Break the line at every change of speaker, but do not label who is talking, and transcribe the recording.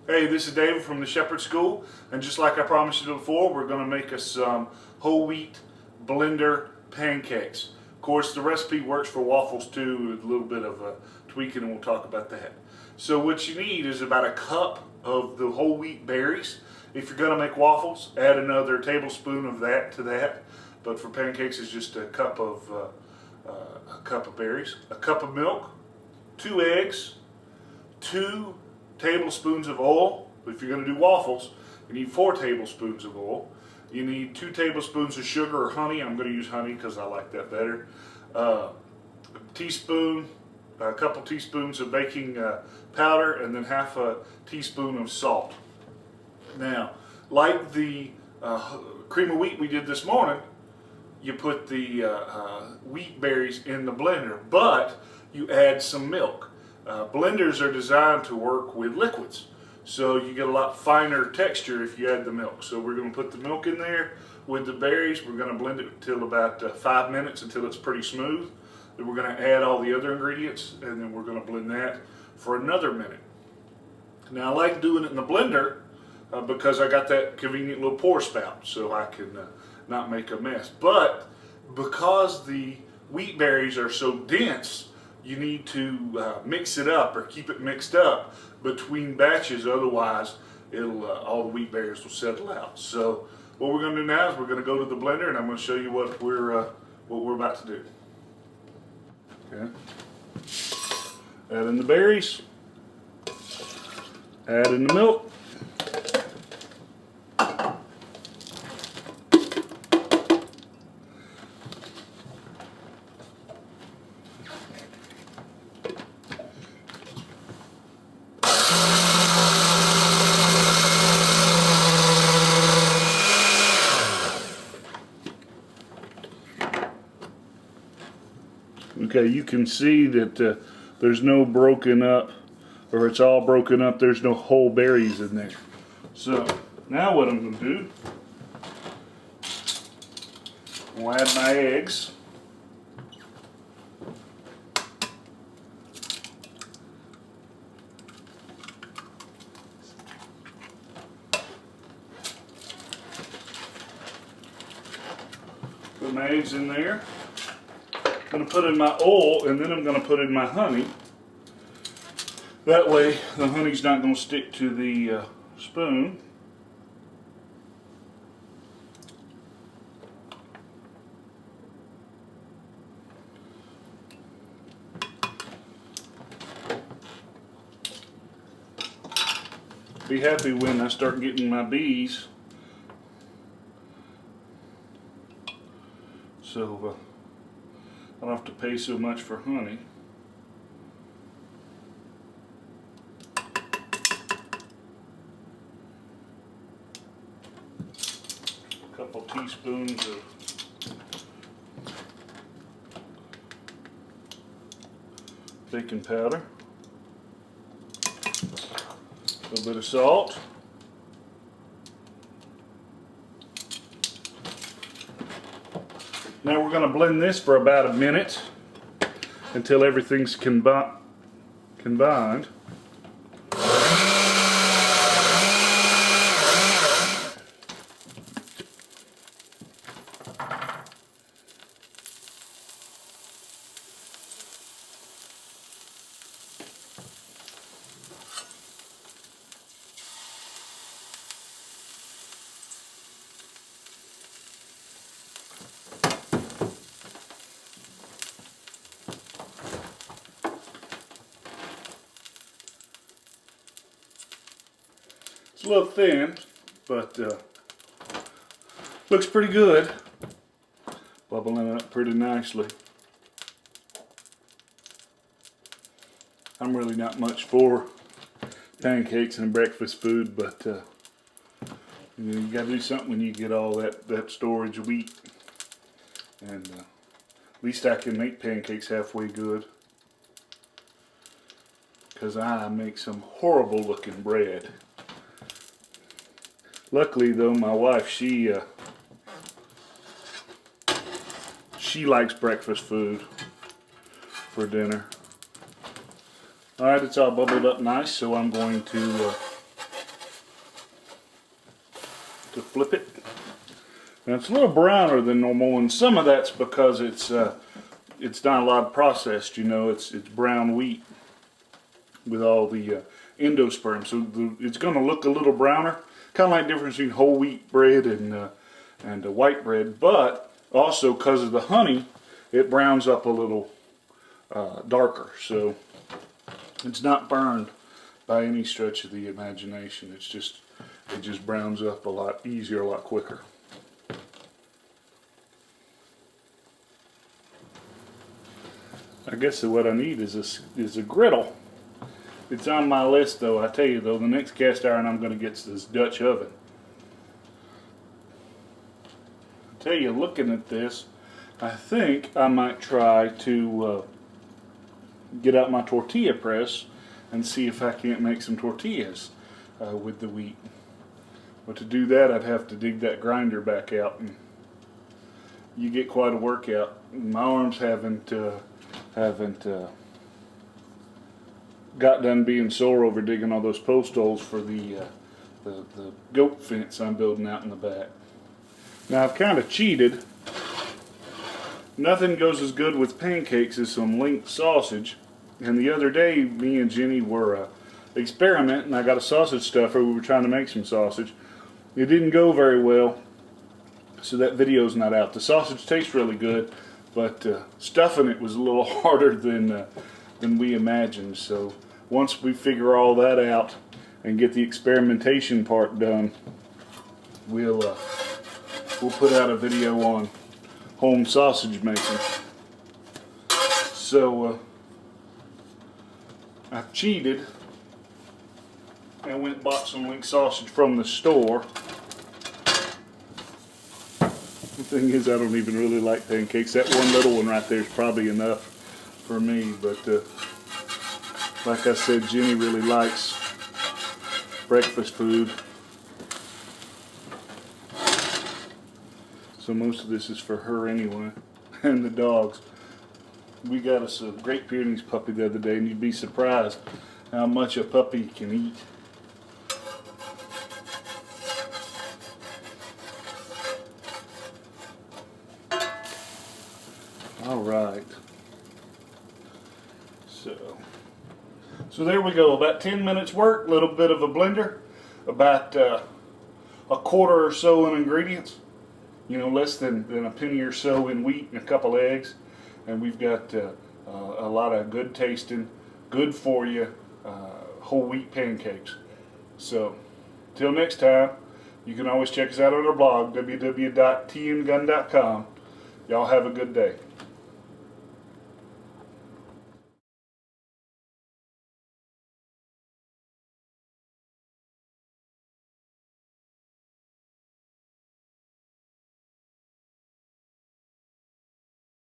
Hey, this is David from the Shepherd School, and just like I promised you before, we're going to make us some whole wheat blender pancakes. Of course, the recipe works for waffles too, with a little bit of tweaking, and we'll talk about that. So what you need is about a cup of the whole wheat berries. If you're going to make waffles, add another tablespoon of that to that. But for pancakes, it's just a cup of berries, a cup of milk, 2 eggs, 2 tablespoons of oil. If you're going to do waffles, you need 4 tablespoons of oil. You need 2 tablespoons of sugar or honey. I'm going to use honey because I like that better. A couple teaspoons of baking powder, and then half a teaspoon of salt. Now, like the cream of wheat we did this morning, you put the wheat berries in the blender, but you add some milk. Blenders are designed to work with liquids, so you get a lot finer texture if you add the milk. So we're going to put the milk in there with the berries. We're going to blend it until about 5 minutes, until it's pretty smooth. Then we're going to add all the other ingredients, and then we're going to blend that for another minute. Now, I like doing it in the blender because I got that convenient little pour spout, so I can not make a mess. But because the wheat berries are so dense, you need to mix it up or keep it mixed up between batches, otherwise it'll all the wheat berries will settle out. So what we're going to do now is we're going to go to the blender, and I'm going to show you what we're about to do. Okay. Add in the berries, add in the milk, okay, you can see that there's no broken up, or it's all broken up. There's no whole berries in there. So now what I'm going to do, I'll add my eggs. Put my eggs in there. I'm going to put in my oil, and then I'm going to put in my honey. That way the honey's not going to stick to the spoon. Be happy when I start getting my bees. So I don't have to pay so much for honey. A couple teaspoons of baking powder. A little bit of salt. Now we're going to blend this for about a minute until everything's combined. It's a little thin, but looks pretty good. Bubbling up pretty nicely. I'm really not much for pancakes and breakfast food, but you got to do something when you get all that storage wheat. And at least I can make pancakes halfway good, because I make some horrible looking bread. Luckily though, my wife, she likes breakfast food for dinner. Alright, it's all bubbled up nice, so I'm going to to flip it. Now it's a little browner than normal, and some of that's because it's not a lot processed. You know, it's brown wheat with all the endosperm, so it's going to look a little browner. Kind of like the difference between whole wheat bread and white bread, but also because of the honey, it browns up a little darker. So it's not burned by any stretch of the imagination. It just browns up a lot easier, a lot quicker. I guess what I need is a griddle. It's on my list, though. I tell you, though, the next cast iron I'm going to get is this Dutch oven. I tell you, looking at this, I think I might try to get out my tortilla press and see if I can't make some tortillas with the wheat. But to do that, I'd have to dig that grinder back out, and you get quite a workout. My arms haven't got done being sore over digging all those post holes for the goat fence I'm building out in the back. Now I've kind of cheated. Nothing goes as good with pancakes as some link sausage. And the other day, me and Jenny were experimenting. I got a sausage stuffer. We were trying to make some sausage. It didn't go very well, so that video's not out. The sausage tastes really good, but stuffing it was a little harder than we imagined. So once we figure all that out and get the experimentation part done, we'll put out a video on home sausage making. So I cheated and went and bought some link sausage from the store. The thing is, I don't even really like pancakes. That one little one right there is probably enough for me, but like I said, Jenny really likes breakfast food. So most of this is for her anyway, and the dogs. We got us a Great Pyrenees puppy the other day, and you'd be surprised how much a puppy can eat. All right. So there we go. About 10 minutes work. A little bit of a blender. About a quarter or so in ingredients. You know, less than a penny or so in wheat and a couple eggs. And we've got a lot of good tasting, good for you whole wheat pancakes. So, till next time, you can always check us out on our blog, www.tngun.com. Y'all have a good day.